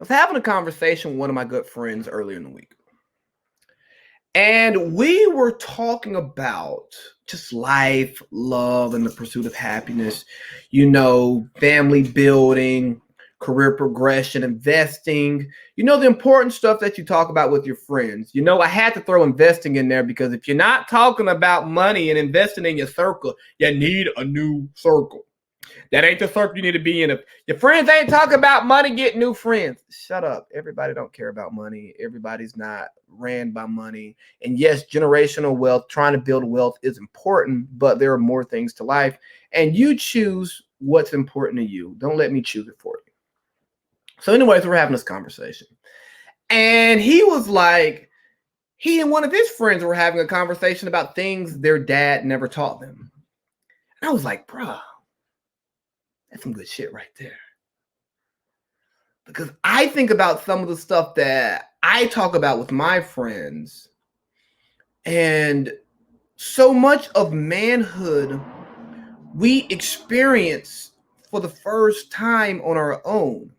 I was having a conversation with one of my good friends earlier in the week. And we were talking about just life, love, and the pursuit of happiness, family building, career progression, investing, the important stuff that you talk about with your friends. I had to throw investing in there because if you're not talking about money and investing in your circle, you need a new circle. That ain't the circle you need to be in. If your friends ain't talking about money, get new friends. Shut up. Everybody don't care about money. Everybody's not ran by money. And yes, generational wealth, trying to build wealth is important, but there are more things to life. And you choose what's important to you. Don't let me choose it for you. So anyways, we're having this conversation. And he was like, he and one of his friends were having a conversation about things their dad never taught them. And I was like, bruh, that's some good shit right there. Because I think about some of the stuff that I talk about with my friends, and so much of manhood we experience for the first time on our own.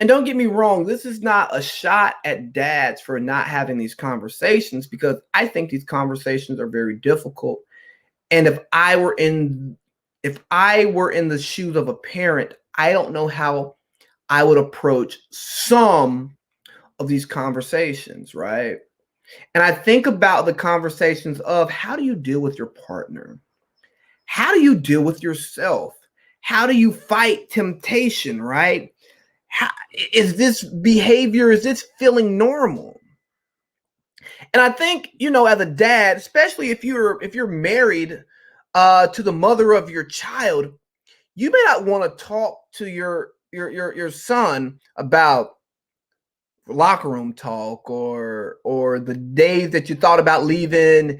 And don't get me wrong, this is not a shot at dads for not having these conversations, because I think these conversations are very difficult. And if I were in the shoes of a parent, I don't know how I would approach some of these conversations, right? And I think about the conversations of how do you deal with your partner? How do you deal with yourself? How do you fight temptation, right? Is this behavior, is this feeling normal? And I think, as a dad, especially if you're married to the mother of your child, you may not want to talk to your son about locker room talk or the days that you thought about leaving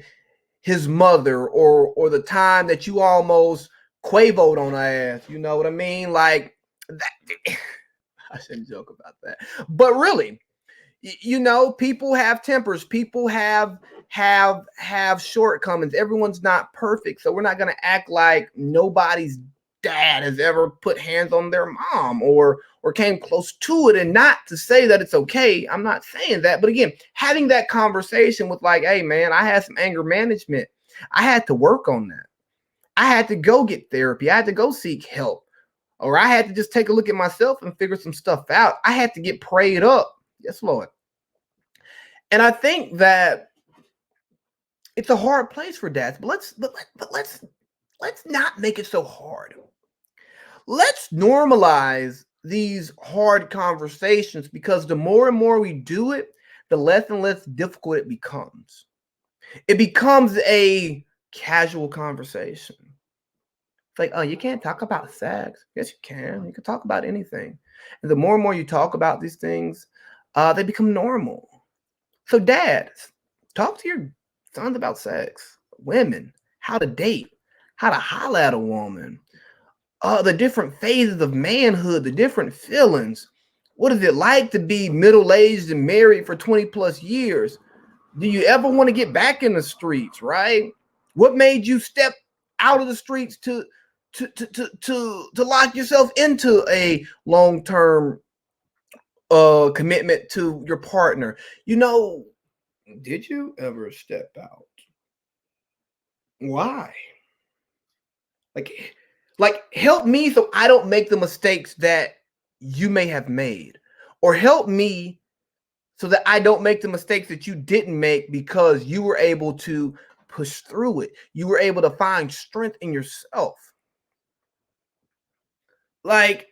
his mother, or the time that you almost quavoed on her ass. You know what I mean? Like that. I shouldn't joke about that, but really, people have tempers. People have shortcomings. Everyone's not perfect, so we're not going to act like nobody's dad has ever put hands on their mom or came close to it. And not to say that it's okay, I'm not saying that, but again, having that conversation with like, hey man, I had some anger management, I had to work on that, I had to go get therapy, I had to go seek help, or I had to just take a look at myself and figure some stuff out, I had to get prayed up. Yes, Lord. And I think that it's a hard place for dads, but let's not make it so hard. Let's normalize these hard conversations, because the more and more we do it, the less and less difficult it becomes. It becomes a casual conversation. It's like, oh, you can't talk about sex. Yes, you can. You can talk about anything. And the more and more you talk about these things, they become normal. So dads, talk to your sons about sex, women, how to date, how to holler at a woman, the different phases of manhood, the different feelings. What is it like to be middle-aged and married for 20 plus years? Do you ever want to get back in the streets, right? What made you step out of the streets to lock yourself into a long-term commitment to your partner? Did you ever step out? Why? Like help me so I don't make the mistakes that you may have made, or help me so that I don't make the mistakes that you didn't make, because you were able to push through it. You were able to find strength in yourself. Like,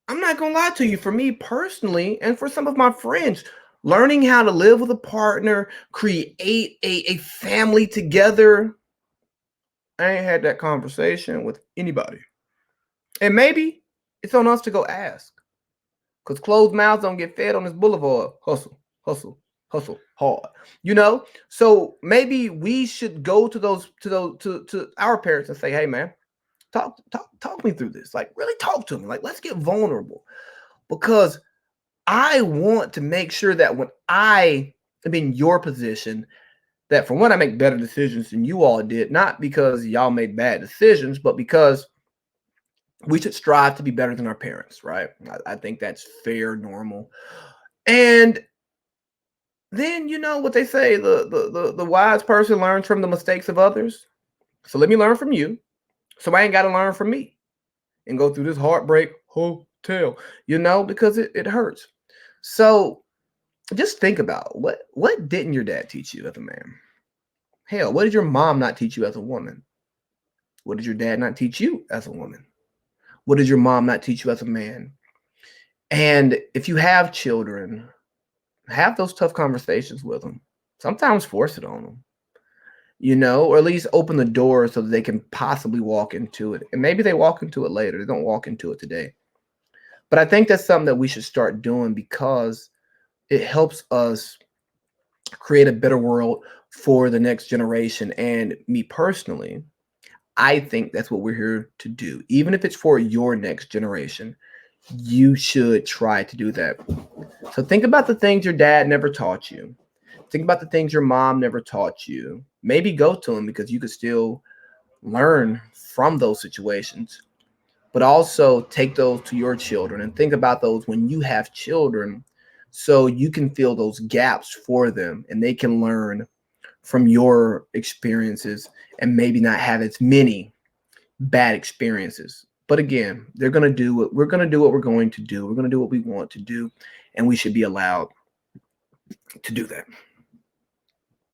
I'm not gonna lie to you, for me personally, and for some of my friends, learning how to live with a partner, create a family together, I ain't had that conversation with anybody. And maybe it's on us to go ask. Because closed mouths don't get fed on this boulevard. Hustle, hustle, hustle hard. So maybe we should go to our parents and say, hey man, talk me through this. Like, really talk to me. Like, let's get vulnerable. Because I want to make sure that when I am in your position, that for one, I make better decisions than you all did, not because y'all made bad decisions, but because We should strive to be better than our parents, right? I think that's fair, normal. And then you know what they say, the wise person learns from the mistakes of others. So let me learn from you. So I ain't gotta learn from me and go through this heartbreak hotel, because it hurts. So just think about what didn't your dad teach you as a man? Hell, what did your mom not teach you as a woman? What did your dad not teach you as a woman? What did your mom not teach you as a man? And if you have children, have those tough conversations with them. Sometimes force it on them, or at least open the door so that they can possibly walk into it. And maybe they walk into it later. They don't walk into it today. But I think that's something that we should start doing because it helps us create a better world for the next generation. And me personally, I think that's what we're here to do. Even if it's for your next generation, you should try to do that. So think about the things your dad never taught you. Think about the things your mom never taught you. Maybe go to them because you could still learn from those situations. But also take those to your children and think about those when you have children so you can fill those gaps for them and they can learn from your experiences and maybe not have as many bad experiences. But again, they're going to do what we're going to do what we're going to do. We're going to do what we want to do, and we should be allowed to do that.